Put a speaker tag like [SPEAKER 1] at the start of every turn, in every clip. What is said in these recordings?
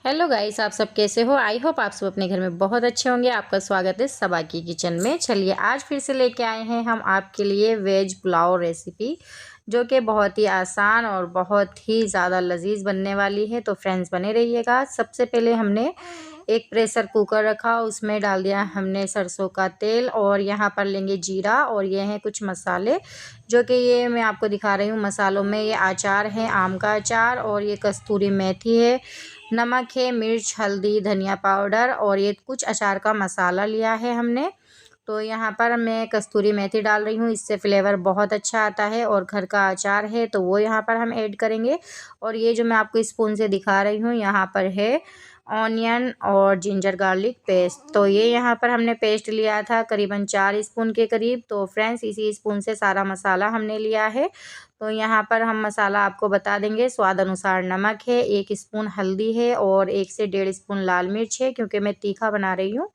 [SPEAKER 1] Hello guys, आप सब कैसे हो। आई होप आप सब अपने घर में बहुत अच्छे होंगे। आपका स्वागत है सबा की किचन में। चलिए आज फिर से लेके आए हैं हम आपके लिए वेज पुलाव रेसिपी, जो कि बहुत ही आसान और बहुत ही ज़्यादा लजीज बनने वाली है। तो फ्रेंड्स बने रहिएगा। सबसे पहले हमने एक प्रेशर कुकर रखा, उसमें डाल दिया हमने सरसों का तेल और यहाँ पर लेंगे जीरा और ये हैं कुछ मसाले, जो कि ये मैं आपको दिखा रही हूँ। मसालों में ये अचार है, आम का अचार, और ये कस्तूरी मेथी है, नमक है, मिर्च, हल्दी, धनिया पाउडर, और ये कुछ अचार का मसाला लिया है हमने। तो यहाँ पर मैं कस्तूरी मेथी डाल रही हूँ, इससे फ्लेवर बहुत अच्छा आता है। और घर का अचार है तो वो यहाँ पर हम ऐड करेंगे। और ये जो मैं आपको स्पून से दिखा रही हूँ, यहाँ पर है ऑनियन और जिंजर गार्लिक पेस्ट। तो ये यहाँ पर हमने पेस्ट लिया था करीबन 4 स्पून के करीब। तो फ्रेंड्स इसी स्पून से सारा मसाला हमने लिया है। तो यहाँ पर हम मसाला आपको बता देंगे। स्वाद अनुसार नमक है, 1 स्पून हल्दी है, और 1 से 1.5 स्पून लाल मिर्च है, क्योंकि मैं तीखा बना रही हूँ।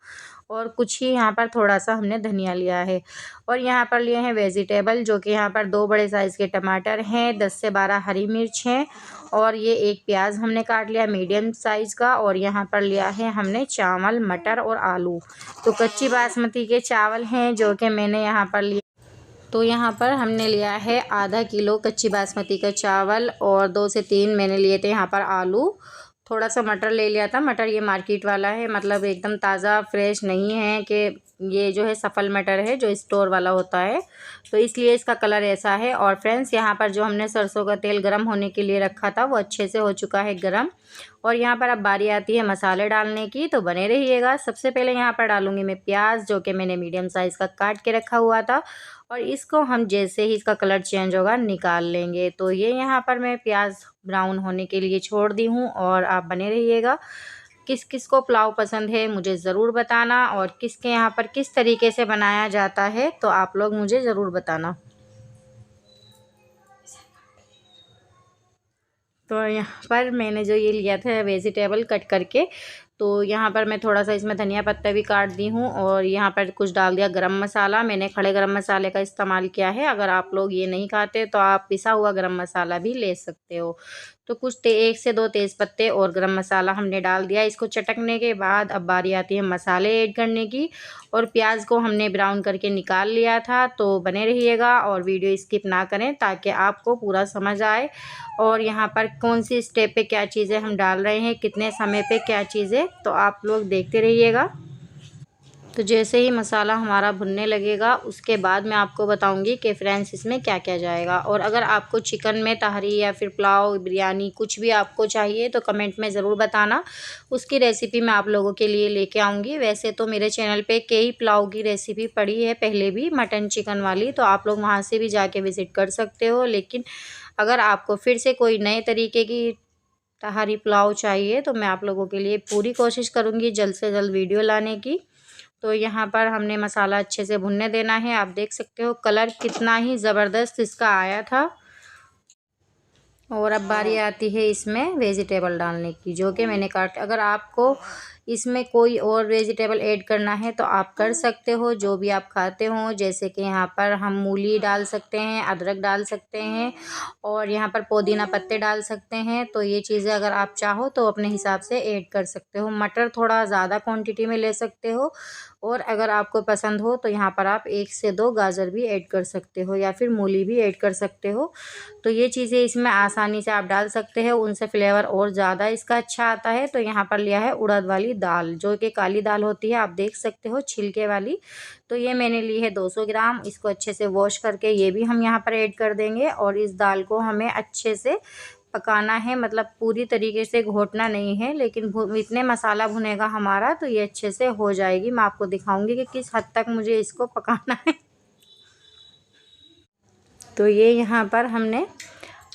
[SPEAKER 1] और कुछ ही यहाँ पर थोड़ा सा हमने धनिया लिया है। और यहाँ पर लिए हैं वेजिटेबल, जो कि यहाँ पर 2 बड़े साइज़ के टमाटर हैं, 10 से 12 हरी मिर्च हैं, और ये 1 प्याज हमने काट लिया मीडियम साइज़ का। और यहाँ पर लिया है हमने चावल, मटर और आलू। तो कच्ची बासमती के चावल हैं, जो कि मैंने यहाँ पर लिया। तो यहाँ पर हमने लिया है आधा किलो कच्ची बासमती का चावल, और 2 से 3 मैंने लिए थे यहाँ पर आलू। थोड़ा सा मटर ले लिया था। मटर ये मार्केट वाला है, मतलब एकदम ताज़ा फ्रेश नहीं है, कि ये जो है सफल मटर है जो स्टोर वाला होता है, तो इसलिए इसका कलर ऐसा है। और फ्रेंड्स यहाँ पर जो हमने सरसों का तेल गरम होने के लिए रखा था, वो अच्छे से हो चुका है गरम। और यहाँ पर अब बारी आती है मसाले डालने की, तो बने रहिएगा। सबसे पहले यहाँ पर डालूंगी मैं प्याज, जो कि मैंने मीडियम साइज़ का काट के रखा हुआ था, और इसको हम जैसे ही इसका कलर चेंज होगा निकाल लेंगे। तो ये यहाँ पर मैं प्याज ब्राउन होने के लिए छोड़ दी हूँ। और आप बने रहिएगा। किस किस को पुलाव पसंद है मुझे ज़रूर बताना, और किसके यहाँ पर किस तरीके से बनाया जाता है तो आप लोग मुझे ज़रूर बताना। तो यहाँ पर मैंने जो ये लिया था वेजिटेबल कट करके, तो यहाँ पर मैं थोड़ा सा इसमें धनिया पत्ता भी काट दी हूँ। और यहाँ पर कुछ डाल दिया गरम मसाला। मैंने खड़े गरम मसाले का इस्तेमाल किया है। अगर आप लोग ये नहीं खाते तो आप पिसा हुआ गरम मसाला भी ले सकते हो। तो कुछ 1 से 2 तेज़ पत्ते और गरम मसाला हमने डाल दिया। इसको चटकने के बाद अब बारी आती है मसाले ऐड करने की। और प्याज को हमने ब्राउन करके निकाल लिया था। तो बने रहिएगा और वीडियो स्किप ना करें, ताकि आपको पूरा समझ आए और यहाँ पर कौन सी स्टेप पे क्या चीज़ें हम डाल रहे हैं, कितने समय पे क्या चीज़ें, तो आप लोग देखते रहिएगा। तो जैसे ही मसाला हमारा भुनने लगेगा, उसके बाद मैं आपको बताऊंगी कि फ्रेंड्स इसमें क्या क्या जाएगा। और अगर आपको चिकन में तहरी या फिर पुलाव, बिरयानी कुछ भी आपको चाहिए तो कमेंट में ज़रूर बताना। उसकी रेसिपी मैं आप लोगों के लिए लेके आऊँगी। वैसे तो मेरे चैनल पे कई पुलाव की रेसिपी पड़ी है पहले भी, मटन चिकन वाली, तो आप लोग वहाँ से भी जाके विज़िट कर सकते हो। लेकिन अगर आपको फिर से कोई नए तरीके की तहरी पुलाव चाहिए तो मैं आप लोगों के लिए पूरी कोशिश करूँगी जल्द से जल्द वीडियो लाने की। तो यहाँ पर हमने मसाला अच्छे से भुनने देना है। आप देख सकते हो कलर कितना ही ज़बरदस्त इसका आया था। और अब बारी आती है इसमें वेजिटेबल डालने की, जो कि मैंने काट। अगर आपको इसमें कोई और वेजिटेबल ऐड करना है तो आप कर सकते हो, जो भी आप खाते हो। जैसे कि यहाँ पर हम मूली डाल सकते हैं, अदरक डाल सकते हैं, और यहाँ पर पुदीना पत्ते डाल सकते हैं। तो ये चीज़ें अगर आप चाहो तो अपने हिसाब से ऐड कर सकते हो। मटर थोड़ा ज़्यादा क्वांटिटी में ले सकते हो। और अगर आपको पसंद हो तो यहाँ पर आप 1 से 2 गाजर भी ऐड कर सकते हो, या फिर मूली भी ऐड कर सकते हो। तो ये चीज़ें इसमें आसानी से आप डाल सकते हो, उनसे फ्लेवर और ज़्यादा इसका अच्छा आता है। तो यहाँ पर लिया है उड़द वाली दाल, जो कि काली दाल होती है, आप देख सकते हो छिलके वाली। तो ये मैंने ली है 200 ग्राम। इसको अच्छे से वॉश करके ये भी हम यहाँ पर ऐड कर देंगे। और इस दाल को हमें अच्छे से पकाना है, मतलब पूरी तरीके से घोटना नहीं है, लेकिन इतने मसाला भुनेगा हमारा तो ये अच्छे से हो जाएगी। मैं आपको दिखाऊंगी कि किस हद तक मुझे इसको पकाना है। तो ये यहाँ पर हमने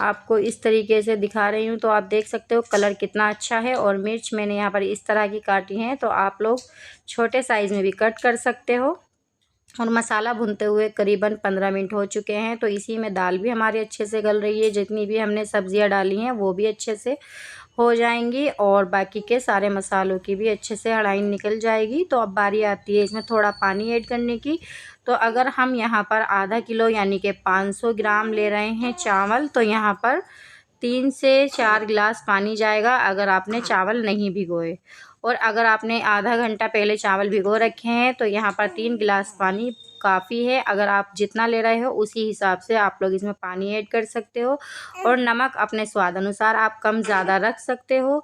[SPEAKER 1] आपको इस तरीके से दिखा रही हूँ, तो आप देख सकते हो कलर कितना अच्छा है। और मिर्च मैंने यहाँ पर इस तरह की काटी हैं, तो आप लोग छोटे साइज़ में भी कट कर सकते हो। और मसाला भुनते हुए करीबन 15 मिनट हो चुके हैं। तो इसी में दाल भी हमारी अच्छे से गल रही है, जितनी भी हमने सब्जियां डाली हैं वो भी अच्छे से हो जाएंगी, और बाकी के सारे मसालों की भी अच्छे से हड़ाई निकल जाएगी। तो अब बारी आती है इसमें थोड़ा पानी ऐड करने की। तो अगर हम यहाँ पर आधा किलो यानी कि 500 ग्राम ले रहे हैं चावल, तो यहाँ पर 3 से 4 गिलास पानी जाएगा अगर आपने चावल नहीं भिगोए। और अगर आपने आधा घंटा पहले चावल भिगो रखे हैं तो यहाँ पर 3 गिलास पानी काफ़ी है। अगर आप जितना ले रहे हो उसी हिसाब से आप लोग इसमें पानी ऐड कर सकते हो। और नमक अपने स्वाद अनुसार आप कम ज़्यादा रख सकते हो।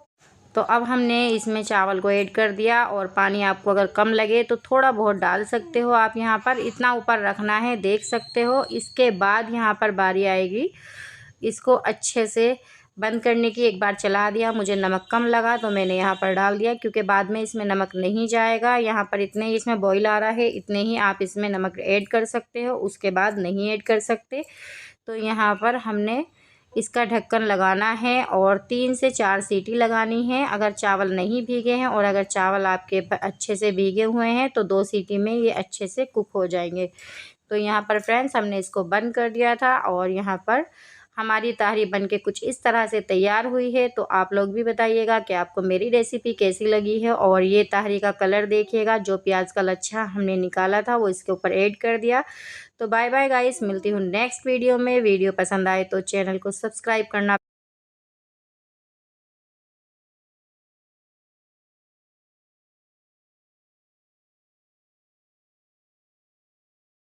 [SPEAKER 1] तो अब हमने इसमें चावल को ऐड कर दिया और पानी आपको अगर कम लगे तो थोड़ा बहुत डाल सकते हो आप। यहाँ पर इतना ऊपर रखना है, देख सकते हो। इसके बाद यहाँ पर बारी आएगी इसको अच्छे से बंद करने की। एक बार चला दिया, मुझे नमक कम लगा तो मैंने यहाँ पर डाल दिया, क्योंकि बाद में इसमें नमक नहीं जाएगा। यहाँ पर इतने ही इसमें बॉईल आ रहा है, इतने ही आप इसमें नमक ऐड कर सकते हो, उसके बाद नहीं ऐड कर सकते। तो यहाँ पर हमने इसका ढक्कन लगाना है और 3 से 4 सीटी लगानी है अगर चावल नहीं भीगे हैं। और अगर चावल आपके अच्छे से भीगे हुए हैं तो 2 सीटी में ये अच्छे से कुक हो जाएंगे। तो यहाँ पर फ्रेंड्स हमने इसको बंद कर दिया था और यहाँ पर हमारी ताहरी बनके कुछ इस तरह से तैयार हुई है। तो आप लोग भी बताइएगा कि आपको मेरी रेसिपी कैसी लगी है। और ये ताहरी का कलर देखिएगा, जो प्याज का लच्छा हमने निकाला था वो इसके ऊपर ऐड कर दिया। तो बाय बाय गाइस, मिलती हूँ नेक्स्ट वीडियो में। वीडियो पसंद आए तो चैनल को सब्सक्राइब करना